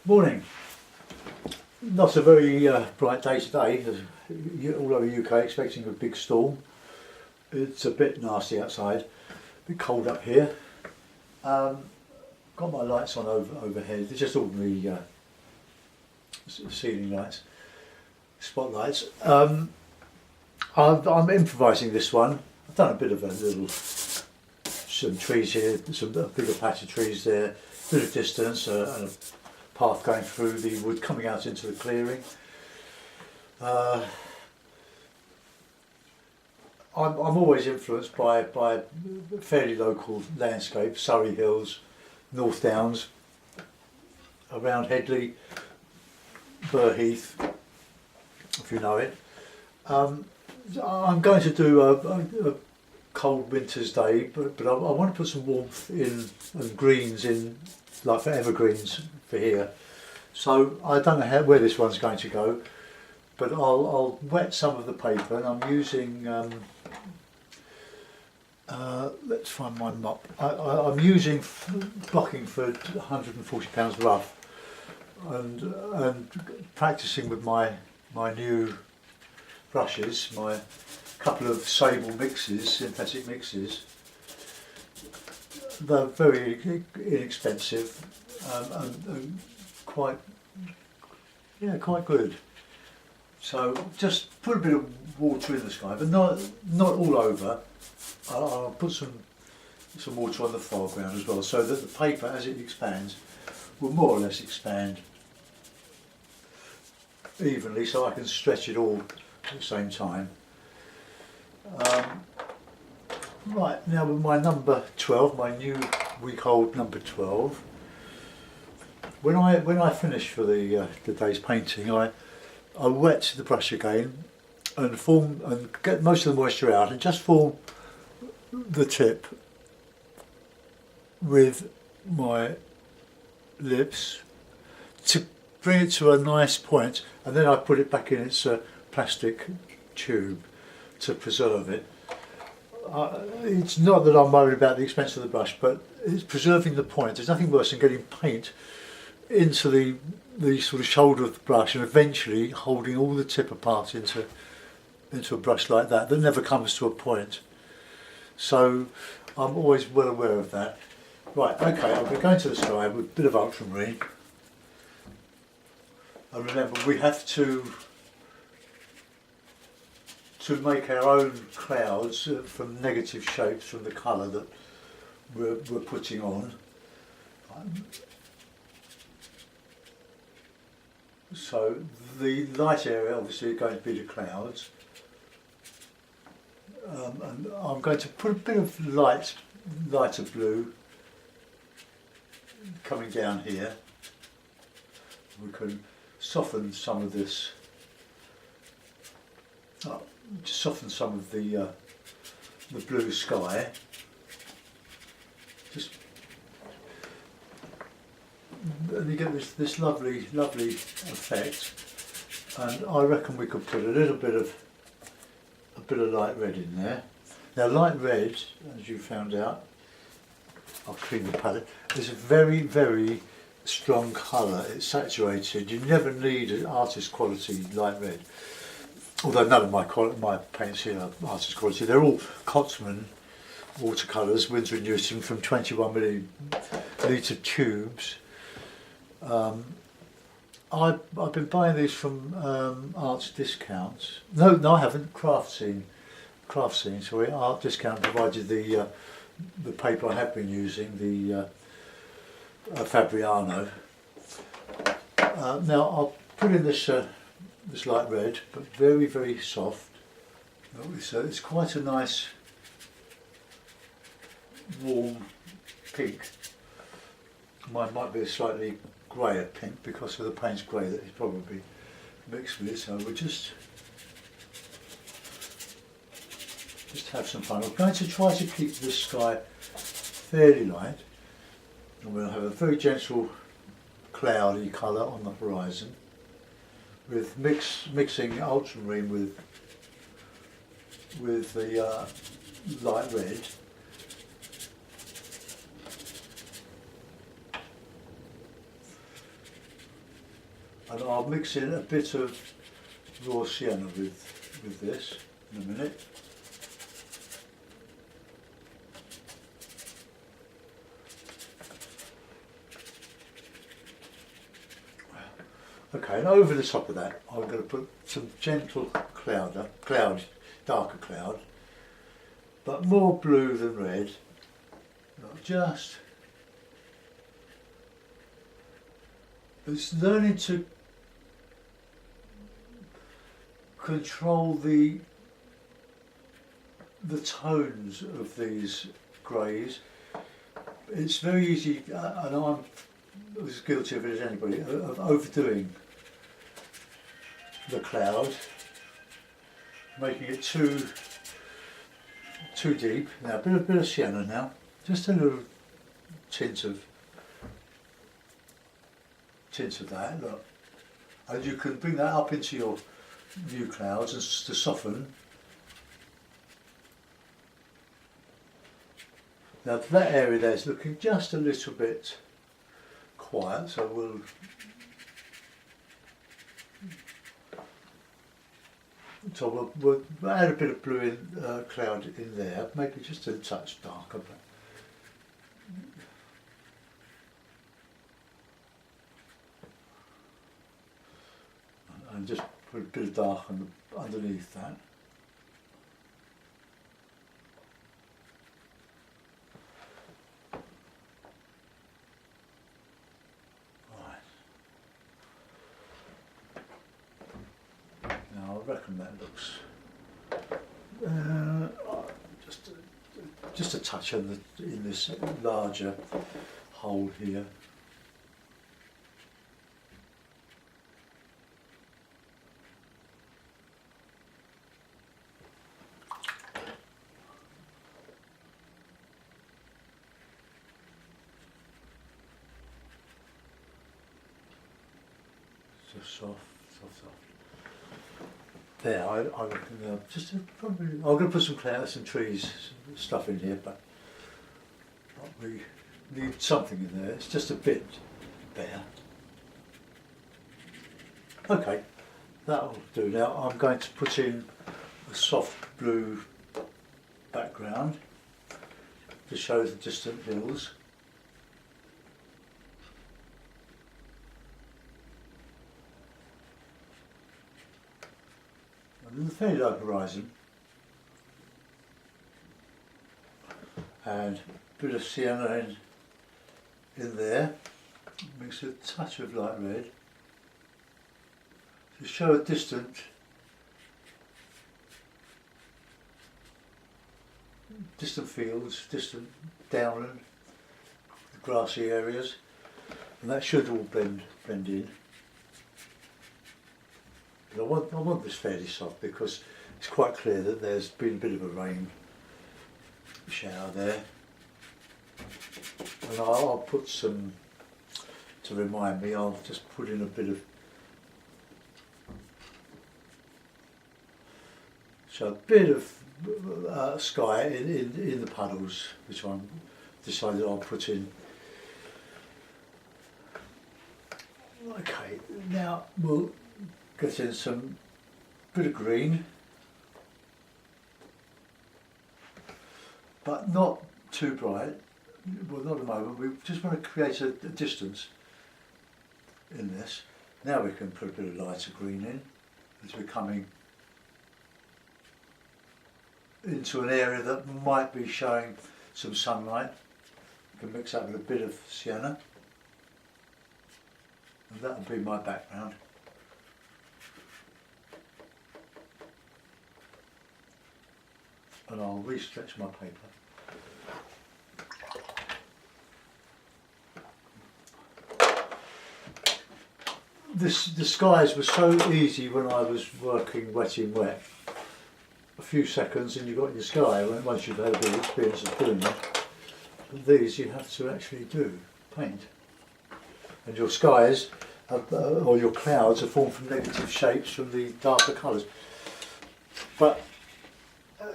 Morning. Not a very bright day today. All over the UK expecting a big storm. It's a bit nasty outside, a bit cold up here. Got my lights on overhead. They're just ordinary ceiling lights, spotlights. I'm improvising this one. I've done a bit of some trees here, a bigger patch of trees there, a bit of distance, and a path going through the wood coming out into the clearing. I'm always influenced by fairly local landscapes, Surrey Hills, North Downs, around Headley, Burheath, if you know it. I'm going to do a cold winter's day, but I want to put some warmth in and greens in, like for evergreens for here. So I don't know where this one's going to go, but I'll wet some of the paper, and I'm using let's find my mop. I'm using Blockingford £140 rough, and practicing with my new brushes, my couple of sable mixes, synthetic mixes. They're very inexpensive and quite good. So just put a bit of water in the sky, but not all over. I'll put some water on the foreground as well, so that the paper, as it expands, will more or less expand evenly, so I can stretch it all at the same time. Right, now with my number 12, my new week-old number 12. When I finish for the day's painting, I wet the brush again and get most of the moisture out, and just form the tip with my lips to bring it to a nice point, and then I put it back in its plastic tube to preserve it. It's not that I'm worried about the expense of the brush, but it's preserving the point. There's nothing worse than getting paint into the sort of shoulder of the brush and eventually holding all the tip apart into a brush like that never comes to a point. So I'm always well aware of that. Right, okay, I'll be going to the sky with a bit of ultramarine. And remember, we have to make our own clouds from negative shapes from the colour that we're putting on. So the light area obviously is going to be the clouds, and I'm going to put a bit of lighter blue coming down here. We can soften some of this. Soften some of the blue sky. And you get this lovely effect. And I reckon we could put a bit of light red in there. Now, light red, as you found out, I'll clean the palette, is a very, very strong colour. It's saturated. You never need an artist quality light red. Although none of my paints here are artist quality. They're all Cotsman watercolours, Winsor & Newton, from 21mm tubes. I've been buying these from Arts Discounts. No, I haven't. Craft Scene. Sorry, Art Discount provided the paper I have been using, the Fabriano. Now I'll put in this light red, but very, very soft. So it's quite a nice warm pink. Mine might be a slightly greyer pink because of the paint's grey that it's probably mixed with it. So we'll just have some fun. I'm going to try to keep the sky fairly light, and we'll have a very gentle cloudy colour on the horizon, with mixing ultramarine with the light red. And I'll mix in a bit of raw sienna with this in a minute. Okay, and over the top of that, I'm going to put some gentle darker cloud, but more blue than red. Just, it's learning to control the tones of these greys. It's very easy, and I'm as guilty of it as anybody, of overdoing the cloud, making it too deep. Now a bit of sienna now, just a little tint of that. Look, and you can bring that up into your new clouds and to soften. Now that area there is looking just a little bit quiet, so we'll add a bit of blue cloud in there, maybe just a touch darker. And just put a bit of dark underneath that. I reckon that looks just a touch in this larger hole here. So soft. There, I reckon probably. I'm going to put some clouds and trees stuff in here, but we need something in there. It's just a bit bare. Okay, that'll do. Now I'm going to put in a soft blue background to show the distant hills. And the fairly low horizon, and a bit of sienna in there, mix a touch of light red to show a distant fields, distant downland, grassy areas, and that should all blend in. I want this fairly soft because it's quite clear that there's been a bit of a rain shower there. And I'll put some, to remind me, I'll just put in a bit of, sky in the puddles, which I'm decided I'll put in. Okay, now we'll get in some bit of green, but not too bright. Well, not at the moment. We just want to create a distance in this. Now we can put a bit of lighter green in as we're coming into an area that might be showing some sunlight. We can mix that with a bit of sienna, and that will be my background. And I'll re-stretch my paper. The skies were so easy when I was working wet in wet. A few seconds and you got your sky once you've had a bit of experience of doing it. But these you have to actually paint. And your skies, or your clouds, are formed from negative shapes from the darker colours. But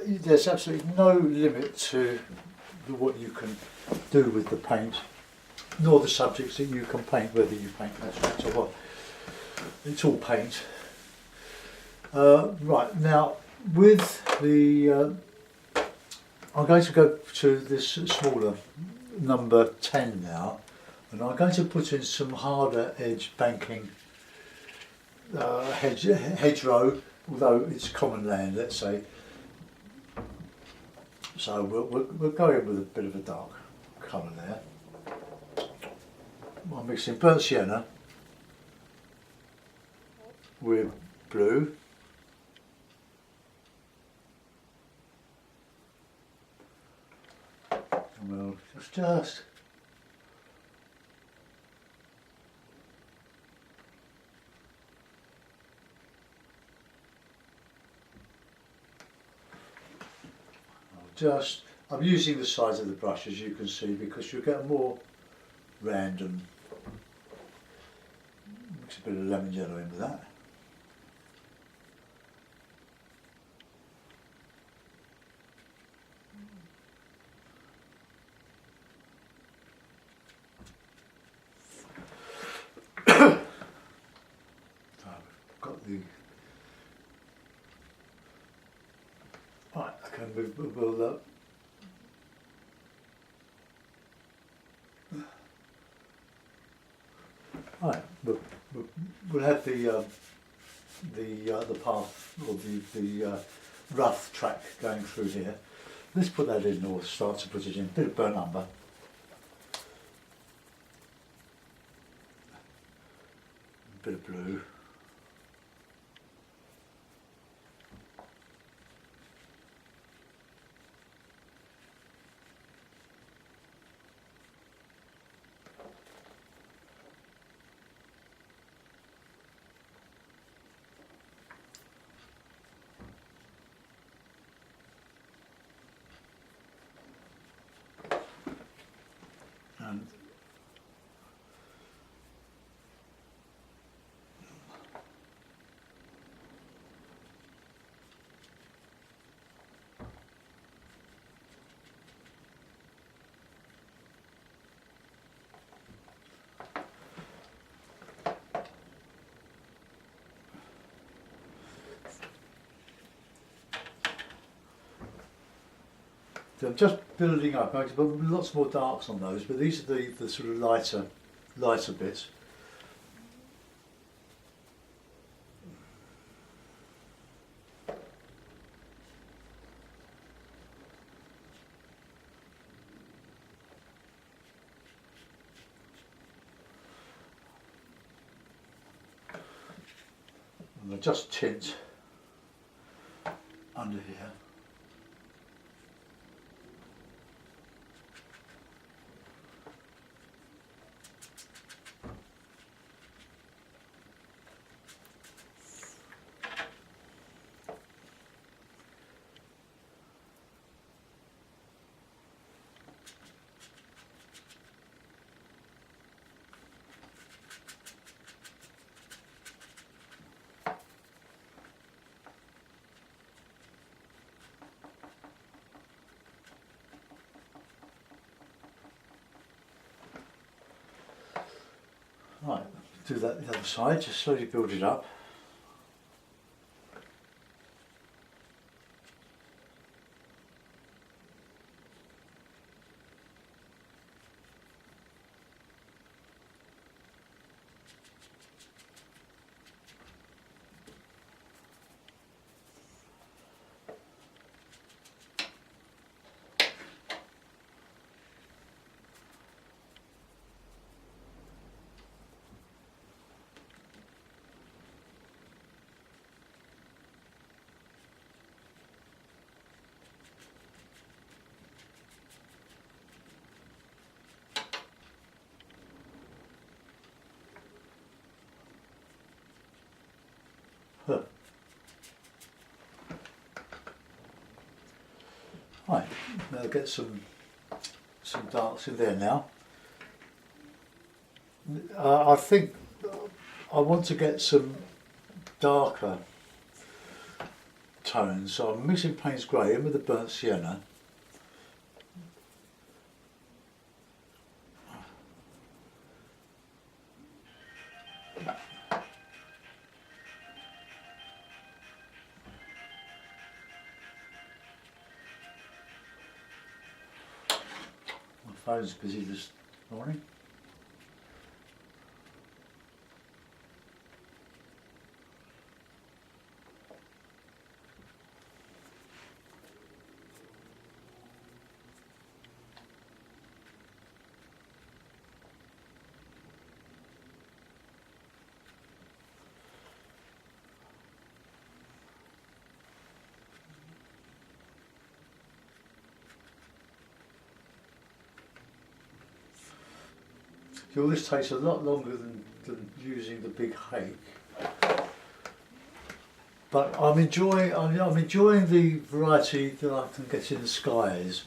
there's absolutely no limit to what you can do with the paint, nor the subjects that you can paint, whether you paint abstract or what. it's all paint. Right, now with the I'm going to go to this smaller number 10 now, and I'm going to put in some harder edge banking hedgerow, although it's common land, let's say. So we'll go in with a bit of a dark colour there. I'm mixing burnt sienna with blue. And we'll just I'm using the sides of the brush, as you can see, because you'll get more random. Mix a bit of lemon yellow in with that. Got the right. Okay, we'll right, we'll have the path, or the rough track going through here. Let's put that in, or start to put it in. A bit of burnt umber. A bit of blue. And so I'm just building up. I'm going to put lots more darks on those, but these are the sort of lighter bits. And I just tint under here. Right, do that the other side, just slowly build it up. Huh. Right, now get some darks in there now. I think I want to get some darker tones, so I'm mixing Payne's Grey in with the burnt sienna. phone's busy this morning. All this takes a lot longer than using the big hake, but I'm enjoying the variety that I can get in the skies.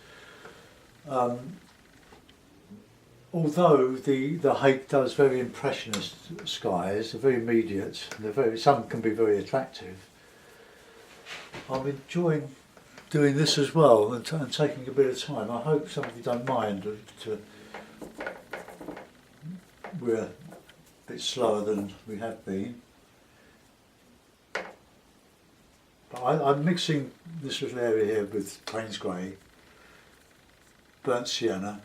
Although the hake does very impressionist skies, they're very immediate, some can be very attractive. I'm enjoying doing this as well and taking a bit of time. I hope some of you don't mind. We're a bit slower than we have been. But I'm mixing this little area here with Payne's Grey, burnt sienna,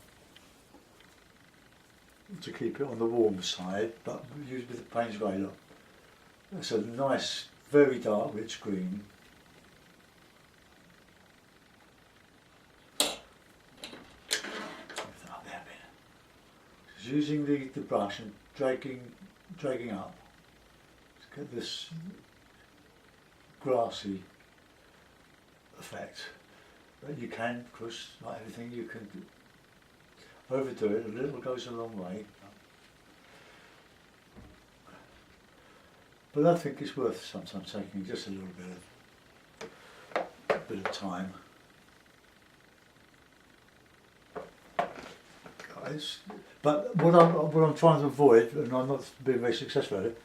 to keep it on the warm side, but use with the Payne's Grey, look. It's a nice, very dark, rich green. Just using the brush and dragging up to get this grassy effect. But you can, of course, like everything, you can overdo it. A little goes a long way. But I think it's worth sometimes taking just a little bit of time. But what I'm trying to avoid, and I'm not being very successful at it,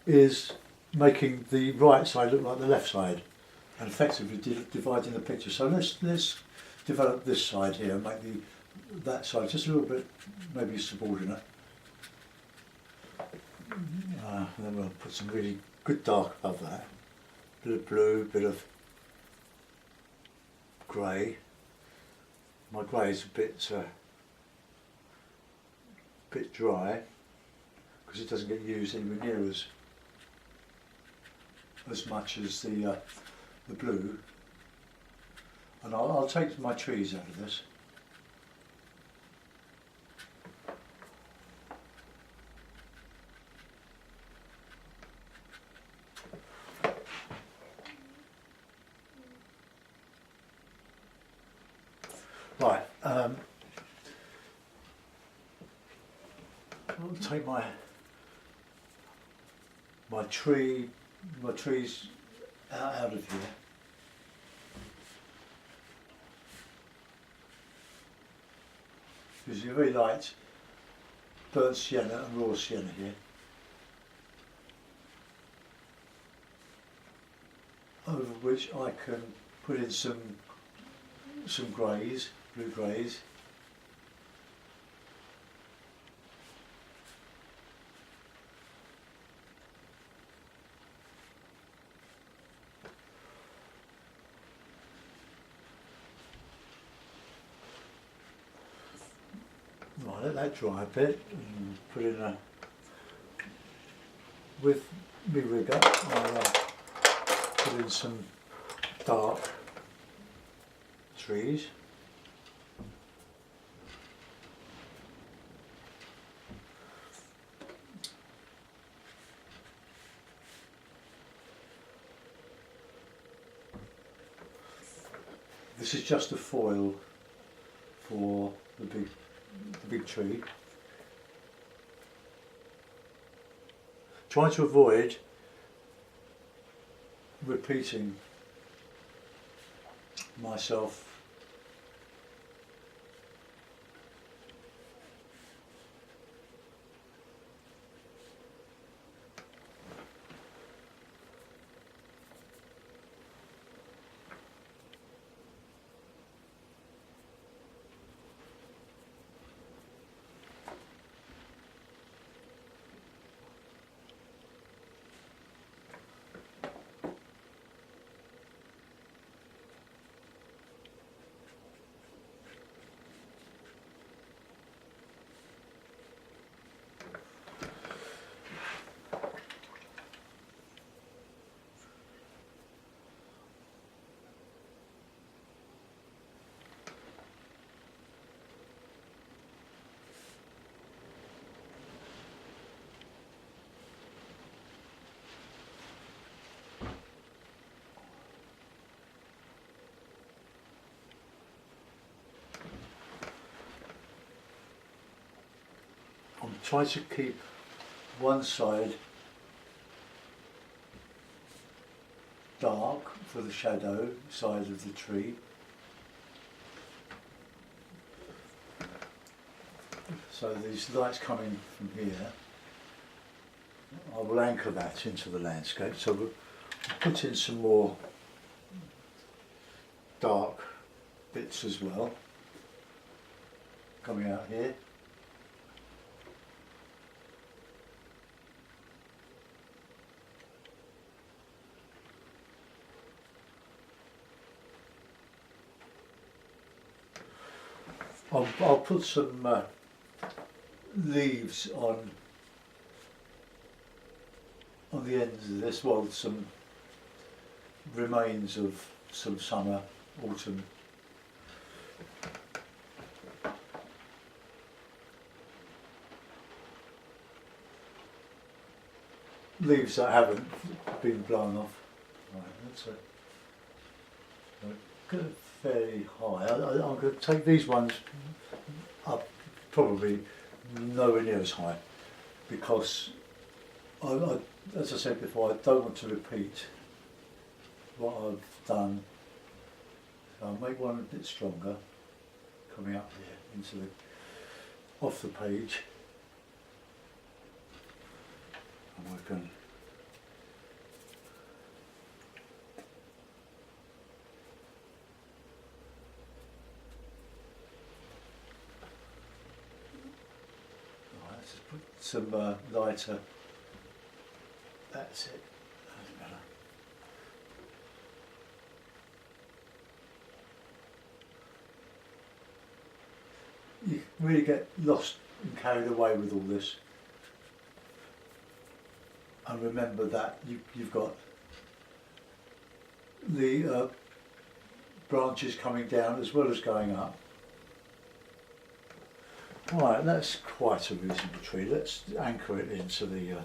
is making the right side look like the left side, and effectively dividing the picture. So let's develop this side here and make that side just a little bit maybe subordinate. And then we'll put some really good dark above that. Bit of blue, bit of grey. My grey is a bit dry because it doesn't get used anywhere near as much as the blue. And I'll take my trees out of this. Right, I'll take my trees out of here. Using a very light burnt sienna and raw sienna here. Over which I can put in some greys, blue greys. Right, let that dry a bit and put in with me rigger, I'll put in some dark trees. This is just a foil for the big tree. Try to avoid repeating myself. try to keep one side dark for the shadow side of the tree. So these lights coming from here, I will anchor that into the landscape. So we'll put in some more dark bits as well, coming out here. I'll put some leaves on the ends of this, well, some remains of some summer, autumn leaves that haven't been blown off. Right, that's good, fairly high. I'm going to take these ones up probably nowhere near as high, because as I said before, I don't want to repeat what I've done. So I'll make one a bit stronger, coming up here into the off the page, and we can put some lighter. That's it. That's better. You really get lost and carried away with all this. And remember that you've got the branches coming down as well as going up. Right, that's quite a reasonable tree. Let's anchor it into the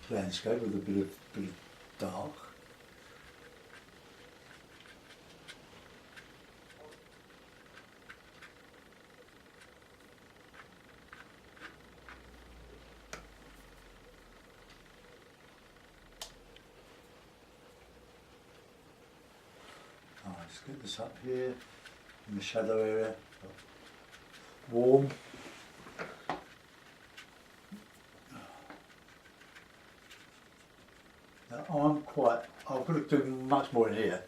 landscape with a bit of dark. Let's get this up here in the shadow area. Warm. Now I'm going to do much more in here,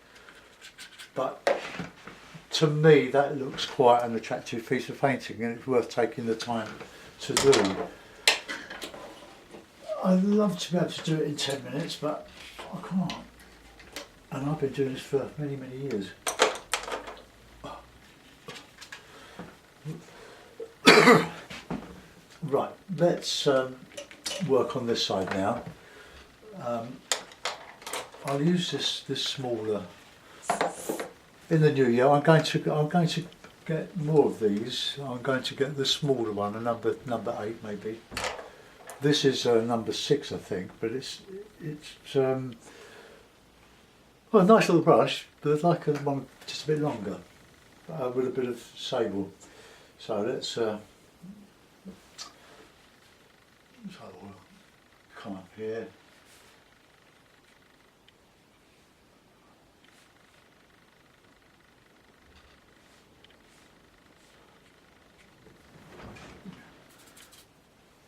but to me that looks quite an attractive piece of painting, and it's worth taking the time to do. I'd love to be able to do it in 10 minutes, but I can't. And I've been doing this for many, many years. Right, let's work on this side now. I'll use this smaller. In the new year, I'm going to get more of these. I'm going to get the smaller one, a number 8 maybe. This is number 6, I think, but it's well, a nice little brush, but I'd like one just a bit longer, with a bit of sable. So let's we'll come up here.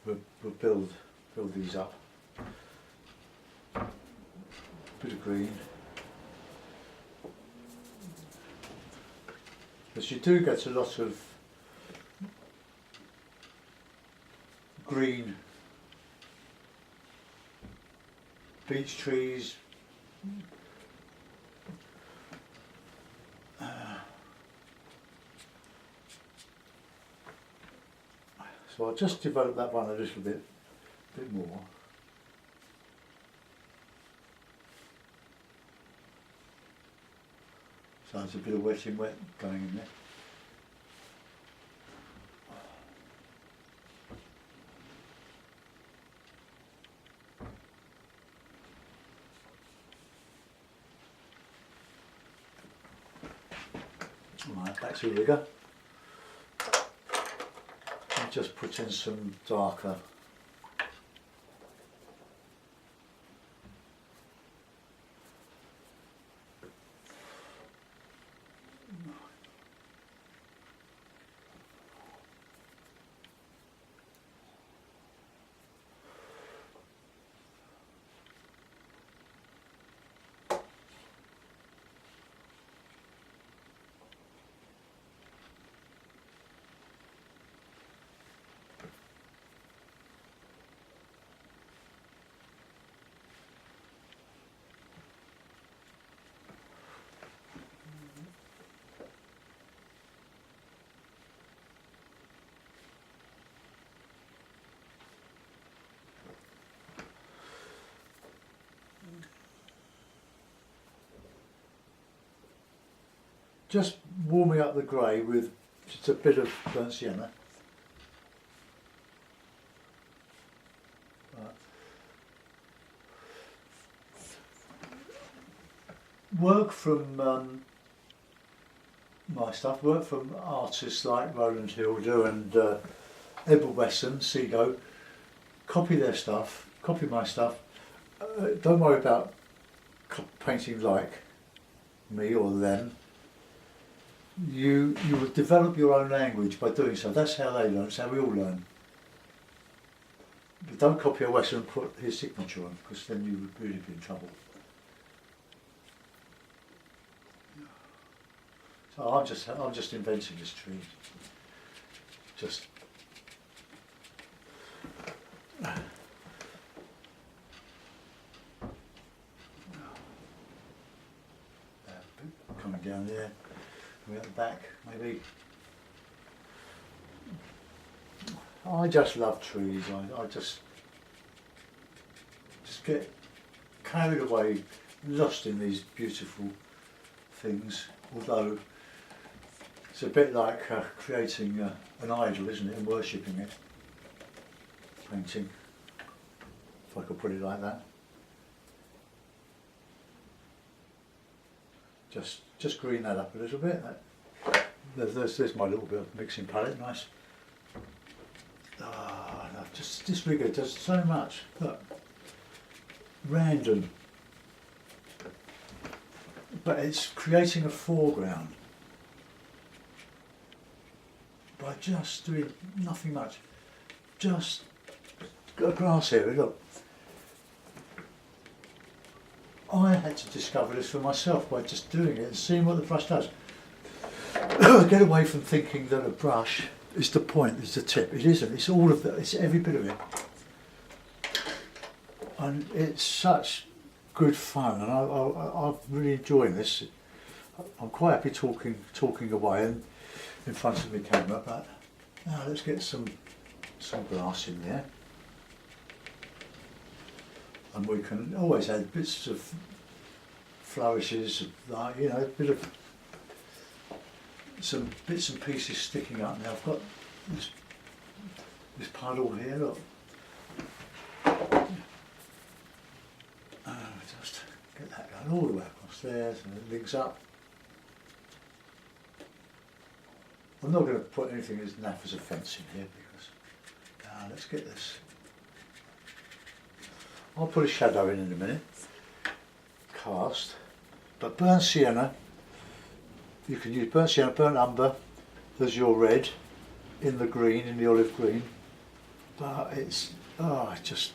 We'll build these up. Bit of green. Because you do get a lot of green beech trees, so I'll just develop that one a little bit more. So there's a bit of wet in wet going in there. Right, back to the rigger. just put in some darker. Just warming up the grey with just a bit of burnt sienna. Work from my stuff, work from artists like Roland Hilder and Edward Weston, Seago. Copy their stuff, copy my stuff. Don't worry about painting like me or them. You will develop your own language by doing so. That's how they learn, it's how we all learn. But don't copy a Western and put his signature on, because then you would really be in trouble. So I'm just inventing this tree. Just coming down there. At the back, maybe. I just love trees. I just get carried away, lost in these beautiful things. Although it's a bit like creating an idol, isn't it, and worshipping it. Painting, if I could put it like that. Just green that up a little bit. There's my little bit of mixing palette, nice. Ah, no, just rigor does so much. Look, random, but it's creating a foreground by just doing nothing much. Just got a grass area. Look. I had to discover this for myself by just doing it and seeing what the brush does. Get away from thinking that a brush is the point, is the tip. It isn't, it's all of it, it's every bit of it. And it's such good fun, and I'm really enjoying this. I'm quite happy talking away and in front of the camera, but now let's get some grass in there. And we can always add bits of flourishes, like, you know, a bit of some bits and pieces sticking up. Now I've got this puddle here, look. Just get that going all the way across there, so it links up. I'm not going to put anything as naff as a fence in here because let's get this. I'll put a shadow in a minute, cast, but burnt sienna, you can use burnt sienna, burnt umber as your red, in the green, in the olive green, but it's, just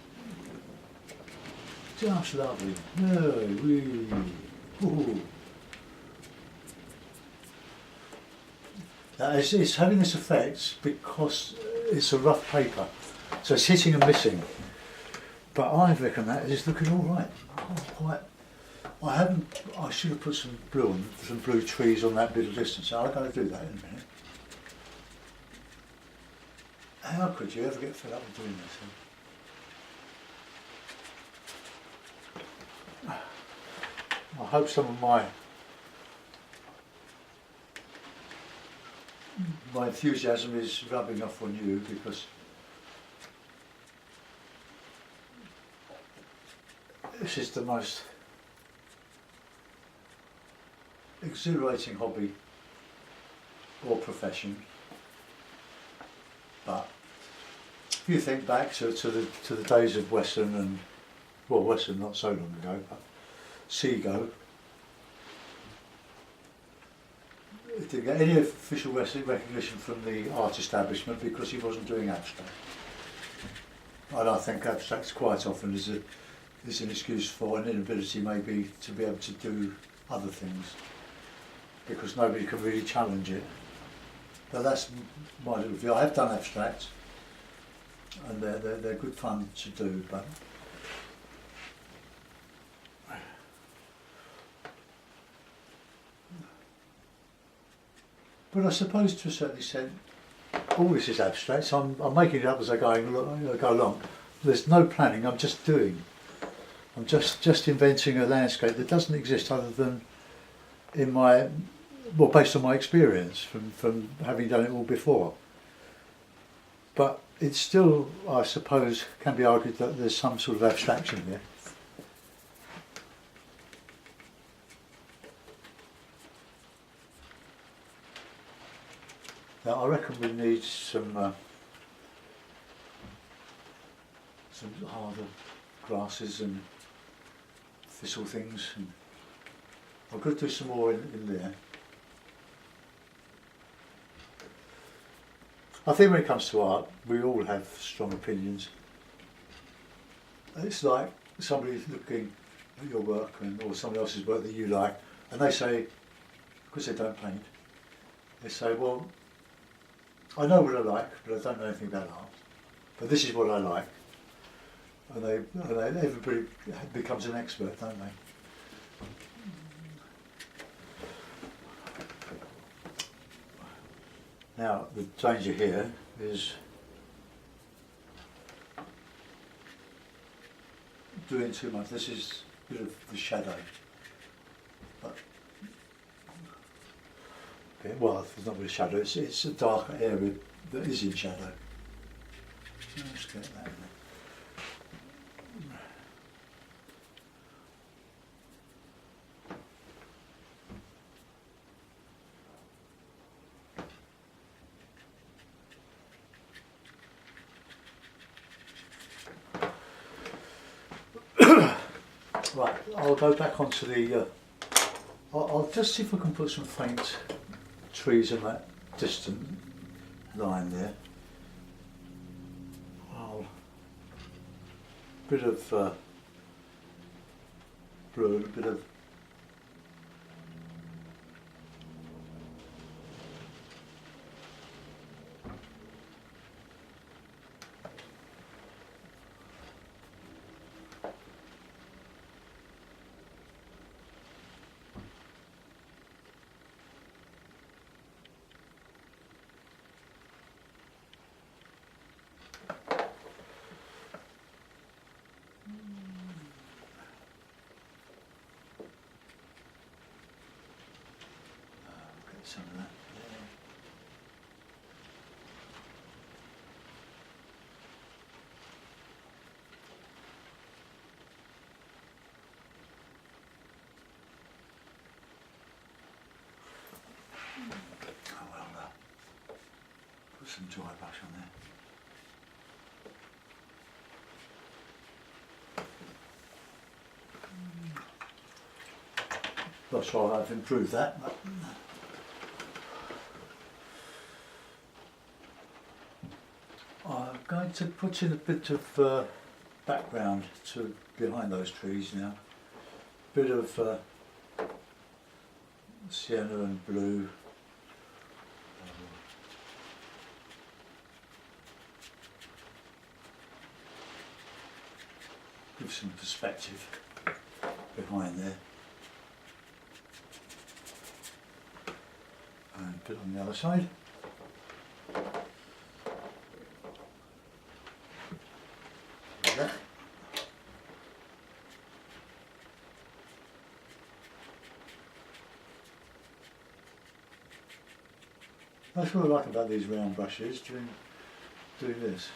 lovely, really, ooh. Now it's having this effect because it's a rough paper, so it's hitting and missing. But I reckon that is looking all right. I should have put some blue trees on that bit of distance. So I'm going to do that in a minute. How could you ever get fed up with doing this? I hope some of my enthusiasm is rubbing off on you, because this is the most exhilarating hobby or profession, but you think back to the days of Western and, well, Western not so long ago, but Seago, he didn't get any official recognition from the art establishment because he wasn't doing abstract. And I think abstracts quite often is an excuse for an inability maybe to be able to do other things because nobody can really challenge it. But that's my little view. I have done abstracts and they're good fun to do, but I suppose to a certain extent all this is abstract, so I'm making it up as I go along. There's no planning, I'm just doing. I'm just inventing a landscape that doesn't exist other than in my, well, based on my experience from having done it all before. But it's still, I suppose, can be argued that there's some sort of abstraction here. Now I reckon we need some harder grasses and thistle things. And I could do some more in there. I think when it comes to art, we all have strong opinions. It's like somebody looking at your work or somebody else's work that you like, and they say, because they don't paint, they say, well, I know what I like, but I don't know anything about art. But this is what I like. And everybody becomes an expert, don't they? Now, the danger here is doing too much. This is a bit of the shadow. But, okay, well, it's not really shadow, it's a darker area that is in shadow. Let's get that in there. Right, I'll go back onto the, I'll just see if I can put some faint trees in that distant line there. Bit of blue, a bit of some of that there. Oh well, put some dry brush on there. Not sure I've improved that, but I'm going to put in a bit of background to behind those trees now. Bit of sienna and blue. Give some perspective behind there. And a bit on the other side. That's what I like about these round brushes, doing this.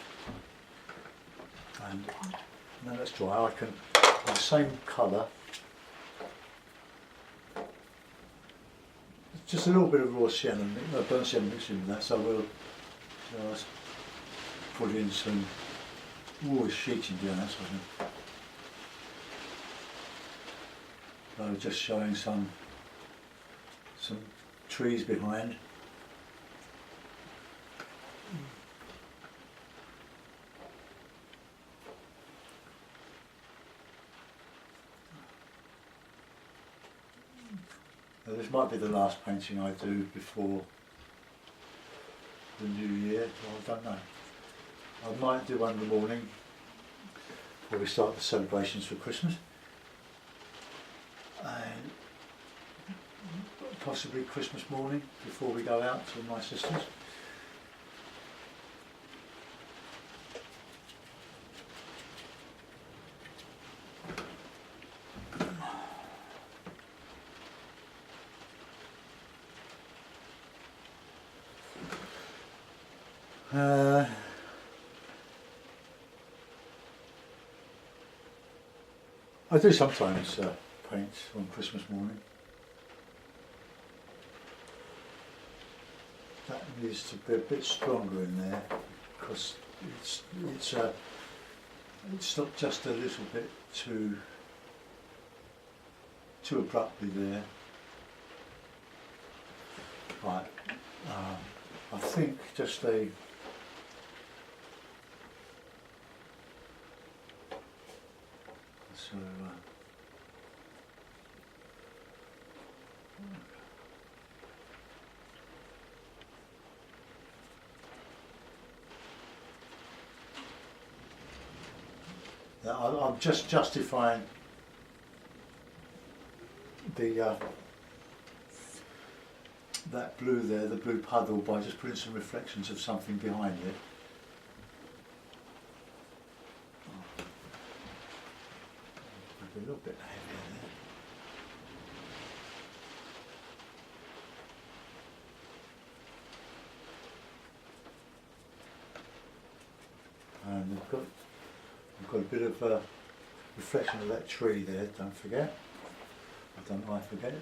And now that's dry, I can, the same colour, just a little bit of raw sienna, burnt sienna mixed in with that, so we'll just put in some Always sheeting doing that sort of thing. So just showing some trees behind. Now this might be the last painting I do before the new year, well, I don't know. I might do one in the morning before we start the celebrations for Christmas, and possibly Christmas morning before we go out to my sister's. I do sometimes paint on Christmas morning. That needs to be a bit stronger in there because it's not just a little bit too abruptly there. Right, I think just a so. I'm just justifying the that blue there, the blue puddle, by just putting some reflections of something behind it. A little bit heavier there. And we've got a bit of reflection of that tree there, don't forget. I don't like forget it.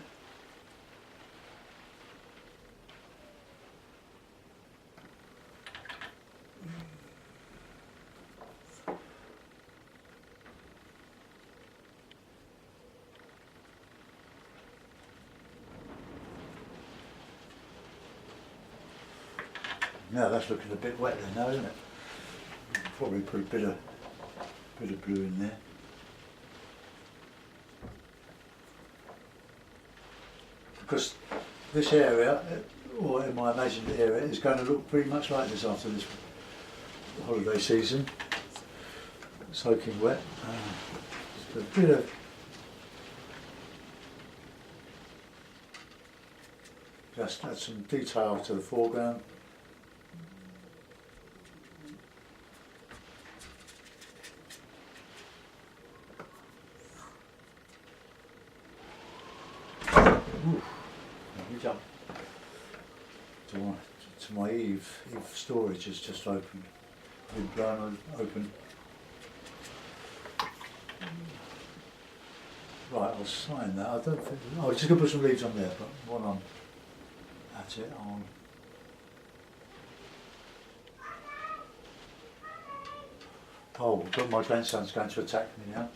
Now that's looking a bit wet there now, isn't it? Probably put a bit of blue in there. Because this area, or in my imagined area, is going to look pretty much like this after this holiday season. Soaking wet. Just a bit of just add some detail to the foreground. Jump to my Eve storage has just opened, been blown open. Right, I'll sign that. I don't think. I was just going to put some leaves on there, but one on. That's it. On. Oh, but my grandson's going to attack me now.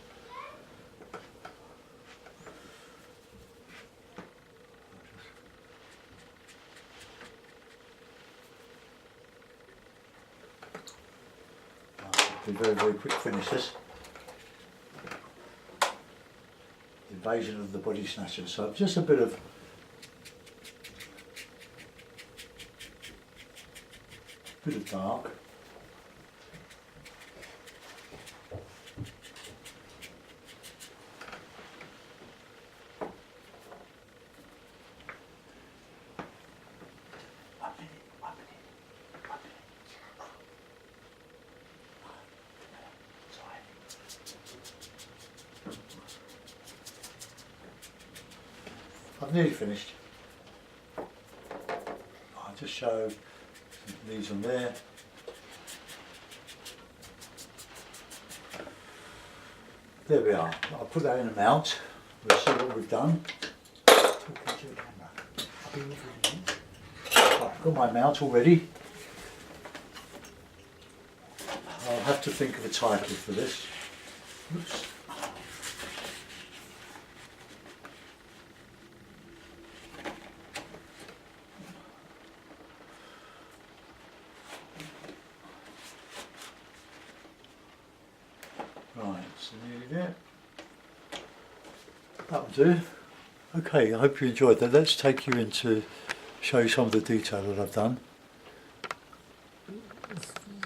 Very, very quick finish this. Invasion of the Body Snatchers. So just a bit of dark. I've nearly finished. I'll just show these on there. There we are. I'll put that in a mount. We'll see what we've done. I've got my mount already. I'll have to think of a title for this. Oops. Right, so nearly there. That'll do. Okay, I hope you enjoyed that. Let's take you into show you some of the detail that I've done.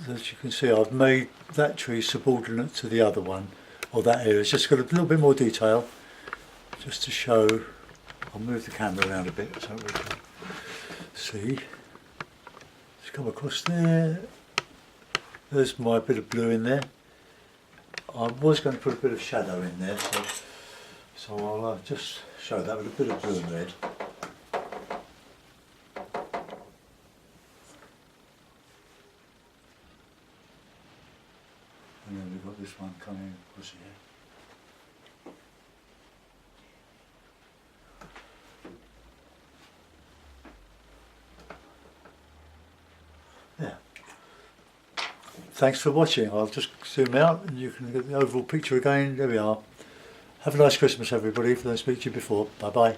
As you can see, I've made that tree subordinate to the other one, or that area. It's just got a little bit more detail, just to show. I'll move the camera around a bit so we can see. Just come across there. There's my bit of blue in there. I was going to put a bit of shadow in there, so I'll just show that with a bit of blue and red. And then we've got this one coming across here. Yeah. Thanks for watching. I'll just zoom out and you can get the overall picture again. There we are. Have a nice Christmas, everybody, if I don't speak to you before. Bye bye.